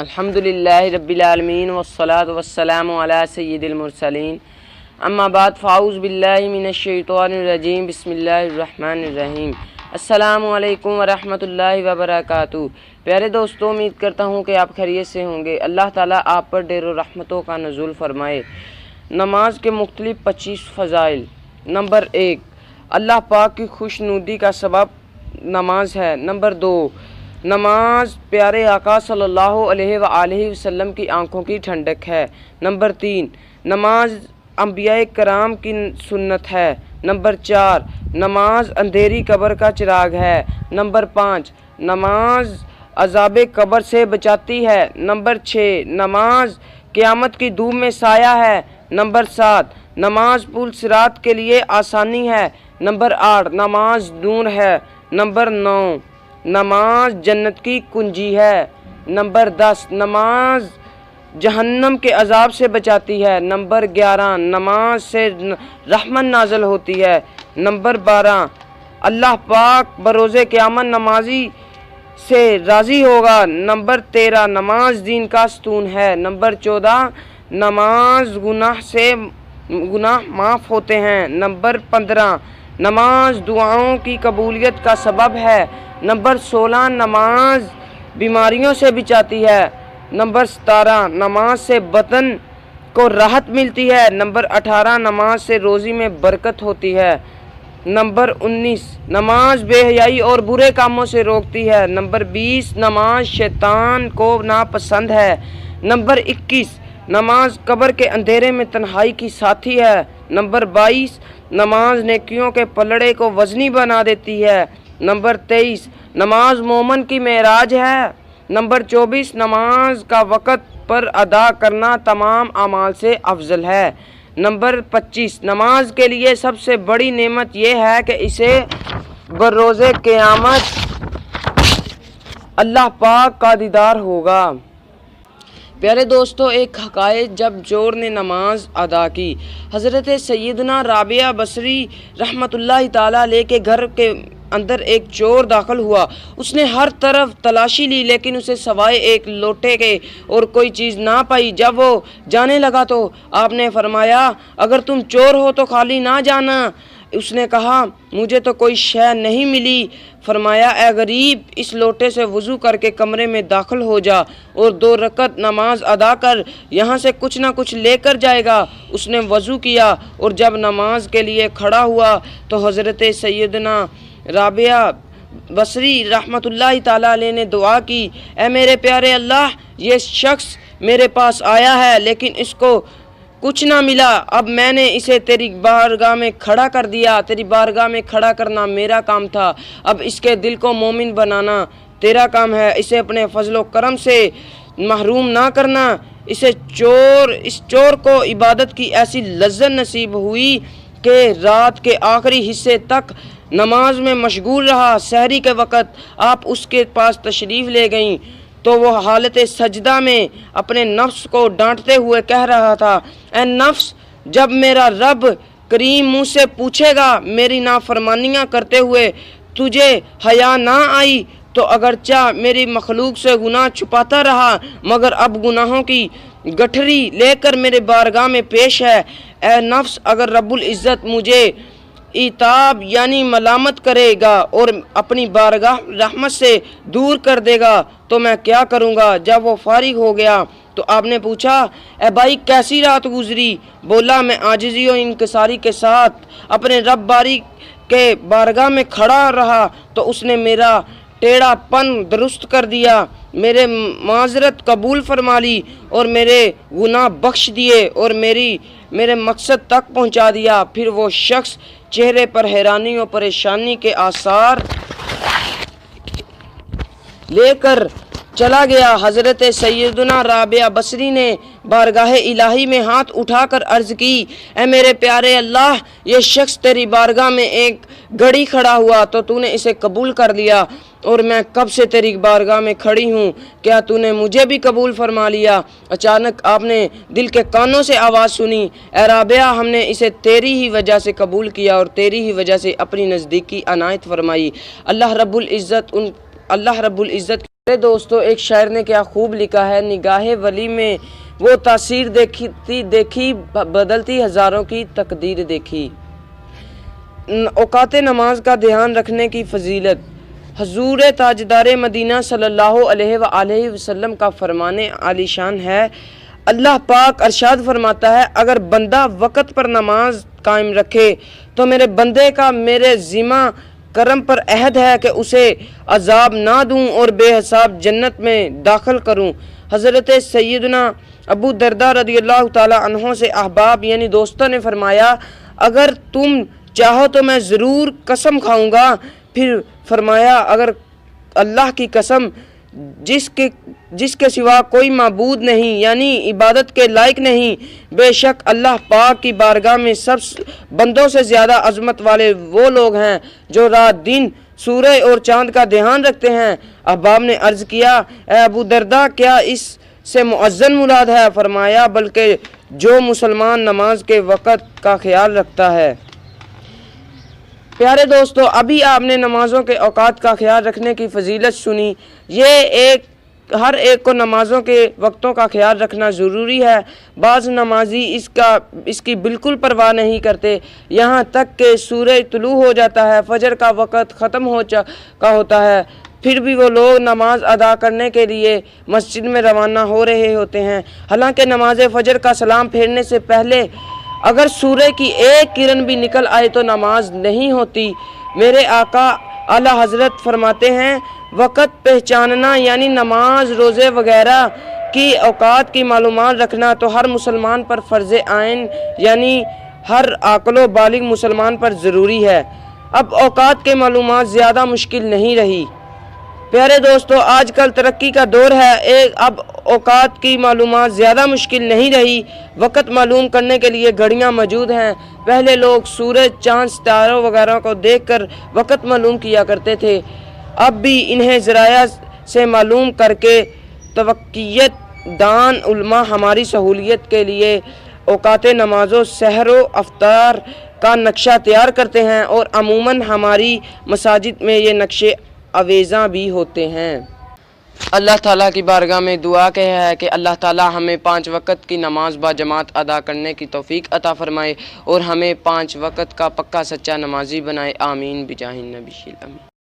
الحمدللہ رب العالمین والصلاة والسلام علی سید المرسلین اما بعد فاعوذ باللہ من الشیطان الرجیم بسم اللہ الرحمن الرحیم السلام علیکم ورحمۃ اللہ وبرکاتہ۔ پیارے دوستوں، امید کرتا ہوں کہ آپ خیریت سے ہوں گے۔ اللہ تعالیٰ آپ پر ڈیر و رحمتوں کا نزول فرمائے۔ نماز کے مختلف 25 فضائل۔ نمبر 1، اللہ پاک کی خوشنودی کا سبب نماز ہے۔ نمبر 2، نماز پیارے آقا صلی اللہ علیہ وآلہ وسلم کی آنکھوں کی ٹھنڈک ہے۔ نمبر 3، نماز انبیاء کرام کی سنت ہے۔ نمبر 4، نماز اندھیری قبر کا چراغ ہے۔ نمبر 5، نماز عذاب قبر سے بچاتی ہے۔ نمبر 6، نماز قیامت کی دھوپ میں سایہ ہے۔ نمبر 7، نماز پل صراط کے لیے آسانی ہے۔ نمبر 8، نماز نور ہے۔ نمبر 9، نماز جنت کی کنجی ہے۔ نمبر 10، نماز جہنم کے عذاب سے بچاتی ہے۔ نمبر 11، نماز سے رحمت نازل ہوتی ہے۔ نمبر 12، اللہ پاک بروز قیامت نمازی سے راضی ہوگا۔ نمبر 13، نماز دین کا ستون ہے۔ نمبر 14، نماز گناہ معاف ہوتے ہیں۔ نمبر 15، نماز دعاؤں کی قبولیت کا سبب ہے۔ نمبر 16، نماز بیماریوں سے بچاتی ہے۔ نمبر 17، نماز سے بدن کو راحت ملتی ہے۔ نمبر 18، نماز سے روزی میں برکت ہوتی ہے۔ نمبر 19، نماز بے حیائی اور برے کاموں سے روکتی ہے۔ نمبر 20، نماز شیطان کو ناپسند ہے۔ نمبر 21، نماز قبر کے اندھیرے میں تنہائی کی ساتھی ہے۔ نمبر 22، نماز نیکیوں کے پلڑے کو وزنی بنا دیتی ہے۔ نمبر 23، نماز مومن کی معراج ہے۔ نمبر 24، نماز کا وقت پر ادا کرنا تمام اعمال سے افضل ہے۔ نمبر 25، نماز کے لیے سب سے بڑی نعمت یہ ہے کہ اسے بروز قیامت اللہ پاک کا دیدار ہوگا۔ پیارے دوستو، ایک حقائق جب چور نے نماز ادا کی، حضرت سیدنا رابعہ بصری رحمۃ اللہ تعالیٰ علیہ کے گھر کے اندر ایک چور داخل ہوا۔ اس نے ہر طرف تلاشی لی لیکن اسے سوائے ایک لوٹے کے اور کوئی چیز نہ پائی۔ جب وہ جانے لگا تو آپ نے فرمایا، اگر تم چور ہو تو خالی نہ جانا۔ اس نے کہا، مجھے تو کوئی شے نہیں ملی۔ فرمایا، اے غریب، اس لوٹے سے وضو کر کے کمرے میں داخل ہو جا اور 2 رکعت نماز ادا کر، یہاں سے کچھ نہ کچھ لے کر جائے گا۔ اس نے وضو کیا اور جب نماز کے لیے کھڑا ہوا تو حضرت سیدنا رابعہ بصری رحمۃ اللہ تعالیٰ علیہ نے دعا کی، اے میرے پیارے اللہ، یہ شخص میرے پاس آیا ہے لیکن اس کو کچھ نہ ملا۔ اب میں نے اسے تیری بارگاہ میں کھڑا کر دیا۔ تیری بارگاہ میں کھڑا کرنا میرا کام تھا، اب اس کے دل کو مومن بنانا تیرا کام ہے۔ اسے اپنے فضل و کرم سے محروم نہ کرنا۔ اس چور کو عبادت کی ایسی لذت نصیب ہوئی کہ رات کے آخری حصے تک نماز میں مشغول رہا۔ سحری کے وقت آپ اس کے پاس تشریف لے گئیں تو وہ حالت سجدہ میں اپنے نفس کو ڈانٹتے ہوئے کہہ رہا تھا، اے نفس، جب میرا رب کریم مجھ سے پوچھے گا میری نافرمانیاں کرتے ہوئے تجھے حیا نہ آئی تو اگرچہ میری مخلوق سے گناہ چھپاتا رہا مگر اب گناہوں کی گٹھری لے کر میرے بارگاہ میں پیش ہے۔ اے نفس، اگر رب العزت مجھے عتاب یعنی ملامت کرے گا اور اپنی بارگاہ رحمت سے دور کر دے گا تو میں کیا کروں گا؟ جب وہ فارغ ہو گیا تو آپ نے پوچھا، اے بھائی، کیسی رات گزری؟ بولا، میں عاجزی و انکساری کے ساتھ اپنے رب باری کے بارگاہ میں کھڑا رہا تو اس نے میرا ٹیڑھا پن درست کر دیا، میرے معذرت قبول فرما لی اور میرے گناہ بخش دیے اور میرے مقصد تک پہنچا دیا۔ پھر وہ شخص چہرے پر حیرانی و پریشانی کے آثار لے کر چلا گیا۔ حضرت سیدنا رابعہ بصری نے بارگاہ الہی میں ہاتھ اٹھا کر عرض کی، اے میرے پیارے اللہ، یہ شخص تیری بارگاہ میں ایک گھڑی کھڑا ہوا تو تو نے اسے قبول کر لیا اور میں کب سے تیری بارگاہ میں کھڑی ہوں، کیا تو نے مجھے بھی قبول فرما لیا؟ اچانک آپ نے دل کے کانوں سے آواز سنی، اے رابعہ، ہم نے اسے تیری ہی وجہ سے قبول کیا اور تیری ہی وجہ سے اپنی نزدیکی عنایت فرمائی۔ اللہ رب العزت میرے دوستو، ایک شاعر نے کیا خوب لکھا ہے، نگاہ ولی میں وہ تاثیر دیکھی بدلتی ہزاروں کی تقدیر دیکھی۔ اوقات نماز کا دھیان رکھنے کی فضیلت۔ حضور تاجدار مدینہ صلی اللہ علیہ وآلہ وسلم کا فرمان عالی شان ہے، اللہ پاک ارشاد فرماتا ہے، اگر بندہ وقت پر نماز قائم رکھے تو میرے بندے کا میرے ذمہ کرم پر عہد ہے کہ اسے عذاب نہ دوں اور بے حساب جنت میں داخل کروں۔ حضرت سیدنا ابو درداء رضی اللہ تعالی عنہ سے احباب یعنی دوستوں نے فرمایا، اگر تم چاہو تو میں ضرور قسم کھاؤں گا۔ پھر فرمایا، اگر اللہ کی قسم جس کے سوا کوئی معبود نہیں یعنی عبادت کے لائق نہیں، بے شک اللہ پاک کی بارگاہ میں سب بندوں سے زیادہ عظمت والے وہ لوگ ہیں جو رات دن سورج اور چاند کا دھیان رکھتے ہیں۔ احباب نے عرض کیا، اے ابو درداء، کیا اس سے مؤذن مراد ہے؟ فرمایا، بلکہ جو مسلمان نماز کے وقت کا خیال رکھتا ہے۔ پیارے دوستو، ابھی آپ نے نمازوں کے اوقات کا خیال رکھنے کی فضیلت سنی۔ ہر ایک کو نمازوں کے وقتوں کا خیال رکھنا ضروری ہے۔ بعض نمازی اس کی بالکل پرواہ نہیں کرتے، یہاں تک کہ سورج طلوع ہو جاتا ہے، فجر کا وقت ختم ہو چکا ہوتا ہے، پھر بھی وہ لوگ نماز ادا کرنے کے لیے مسجد میں روانہ ہو رہے ہوتے ہیں۔ حالانکہ نماز فجر کا سلام پھیرنے سے پہلے اگر سورج کی ایک کرن بھی نکل آئے تو نماز نہیں ہوتی۔ میرے آقا اعلی حضرت فرماتے ہیں، وقت پہچاننا یعنی نماز، روزے وغیرہ کی اوقات کی معلومات رکھنا تو ہر مسلمان پر فرض عین یعنی ہر عاقل و بالغ مسلمان پر ضروری ہے۔ اب اوقات کے معلومات زیادہ مشکل نہیں رہی۔ پیارے دوستو، آج کل ترقی کا دور ہے، اب اوقات کی معلومات زیادہ مشکل نہیں رہی۔ وقت معلوم کرنے کے لیے گھڑیاں موجود ہیں۔ پہلے لوگ سورج، چاند، ستاروں وغیرہ کو دیکھ کر وقت معلوم کیا کرتے تھے، اب بھی انہیں ذرائع سے معلوم کر کے توقیت دان علماء ہماری سہولیت کے لیے اوقات نماز و سحر و افطار کا نقشہ تیار کرتے ہیں، اور عموماً ہماری مساجد میں یہ نقشے آویزاں بھی ہوتے ہیں۔ اللہ تعالیٰ کی بارگاہ میں دعا ہے کہ اللہ تعالیٰ ہمیں 5 وقت کی نماز با جماعت ادا کرنے کی توفیق عطا فرمائے اور ہمیں 5 وقت کا پکا سچا نمازی بنائے۔ آمین بجاہ النبی الامین۔